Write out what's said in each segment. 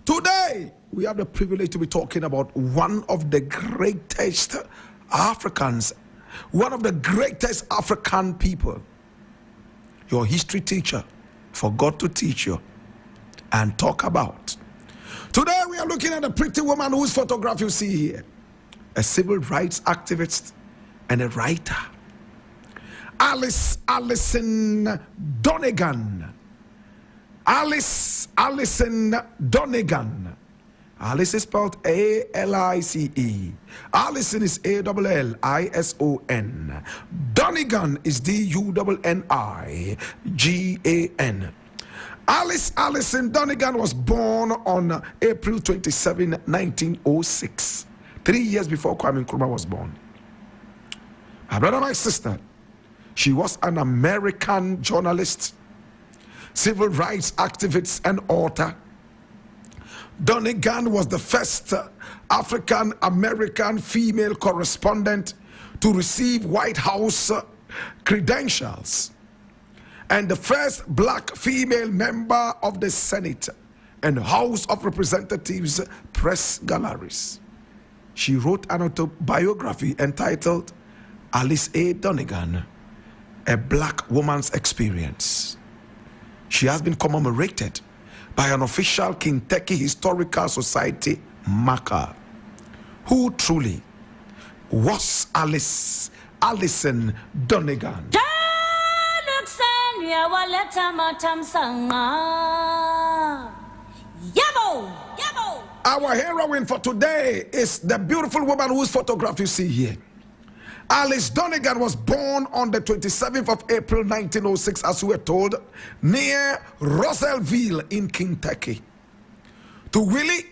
Today, we have the privilege to be talking about one of the greatest Africans, one of the greatest African people, your history teacher, for God to teach you and talk about. Today, we are looking at a pretty woman whose photograph you see here, a civil rights activist and a writer, Alice Allison Dunnigan. Alice Allison Dunnigan. Alice is spelled A-L-I-C-E. Allison is A-L-L-I-S-O-N. Dunnigan is D-U-N-N-I-G-A-N. Alice Allison Dunnigan was born on April 27, 1906. 3 years before Kwame Nkrumah was born. My brother, my sister, she was an American journalist, civil rights activist, and author. Dunnigan was the first African-American female correspondent to receive White House credentials and the first black female member of the Senate and House of Representatives press galleries. She wrote an autobiography entitled Alice A. Dunnigan, A Black Woman's Experience. She has been commemorated by an official Kentucky Historical Society marker. Who truly was Alice Allison Dunnigan? Our heroine for today is the beautiful woman whose photograph you see here. Alice Dunnigan was born on the 27th of April 1906, as we were told, near Russellville in Kentucky. To Willie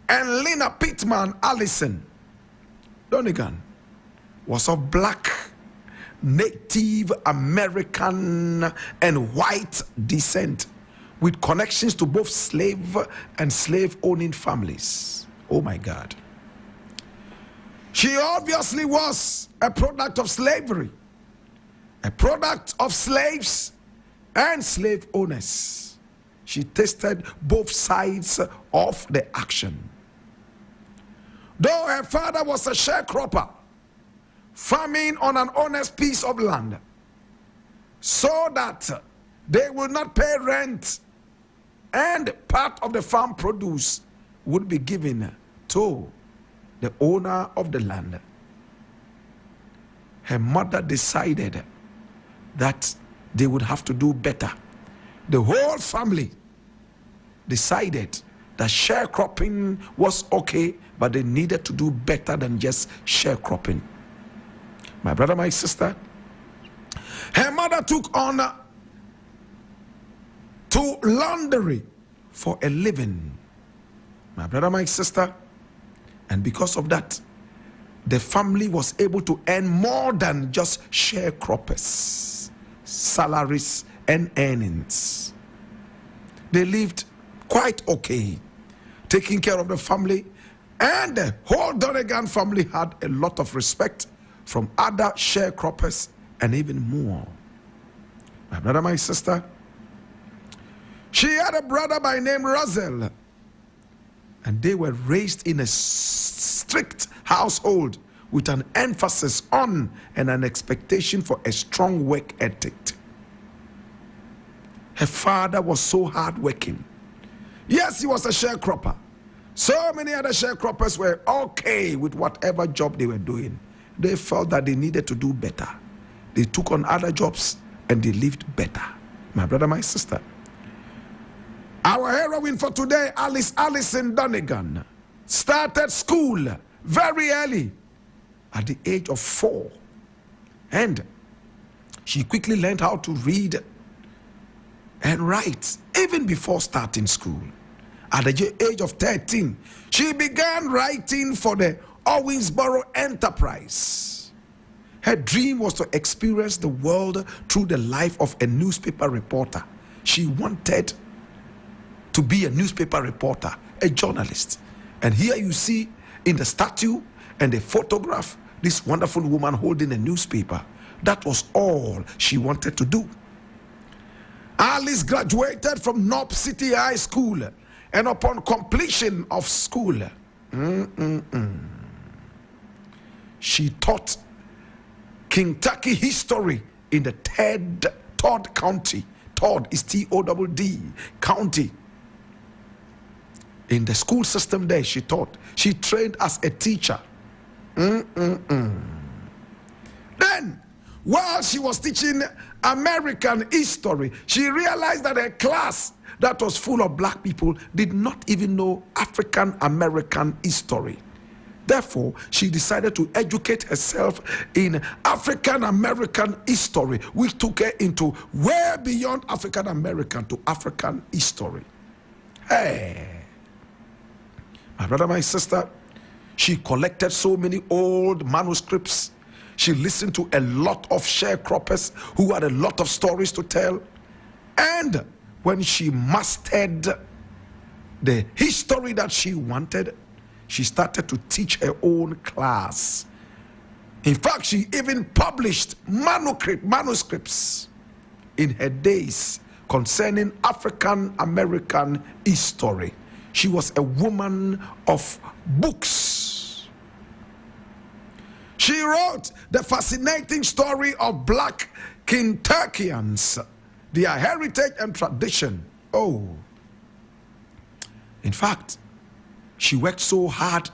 and Lena Pittman Allison, Dunnigan was of black, Native American, and white descent, with connections to both slave and slave-owning families. Oh my God. She obviously was a product of slavery, a product of slaves and slave owners. She tasted both sides of the action. Though her father was a sharecropper, farming on an honest piece of land, so that they would not pay rent, and part of the farm produce would be given to the owner of the land. Her mother decided that they would have to do better. The whole family decided that sharecropping was okay, but they needed to do better than just sharecropping. My brother, my sister, her mother took on to laundry for a living. My brother, my sister, and because of that, the family was able to earn more than just sharecroppers, salaries and earnings. They lived quite okay, taking care of the family, and the whole Dunnigan family had a lot of respect from other sharecroppers and even more. My brother, my sister, she had a brother by name Russell, and they were raised in a strict household with an emphasis on and an expectation for a strong work ethic. Her father was so hardworking. Yes, he was a sharecropper. So many other sharecroppers were okay with whatever job they were doing. They felt that they needed to do better. They took on other jobs and they lived better. My brother, my sister, our heroine for today, Alice Allison Dunnigan, started school very early, at the age of 4. And she quickly learned how to read and write, even before starting school. At the age of 13, she began writing for the Owensboro Enterprise. Her dream was to experience the world through the life of a newspaper reporter. She wanted to be a newspaper reporter, a journalist. And here you see in the statue and the photograph, this wonderful woman holding a newspaper. That was all she wanted to do. Alice graduated from Knob City High School And upon completion of school, she taught Kentucky history in the Todd County. Todd is T-O-D-D County. In the school system there, she taught. She trained as a teacher. Then, while she was teaching American history, she realized that a class that was full of black people did not even know African American history. Therefore, she decided to educate herself in African American history, which took her into way beyond African American to African history. Hey, my brother, my sister, she collected so many old manuscripts. She listened to a lot of sharecroppers who had a lot of stories to tell. And when she mastered the history that she wanted, she started to teach her own class. In fact, she even published manuscripts in her days concerning African American history. She was a woman of books. She wrote the fascinating story of black Kentuckians, their heritage and tradition. Oh, in fact, she worked so hard.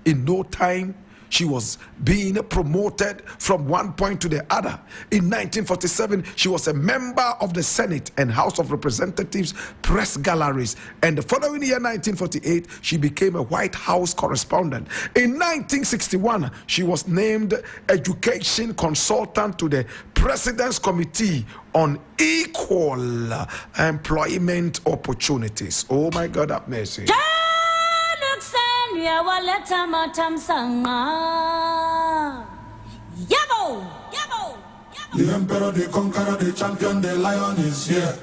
In no time, she was being promoted from one point to the other. In 1947, she was a member of the Senate and House of Representatives press galleries. And the following year, 1948, she became a White House correspondent. In 1961, she was named education consultant to the President's Committee on Equal Employment Opportunities. Oh my God, have mercy. The emperor, the conqueror, the champion, the lion is here.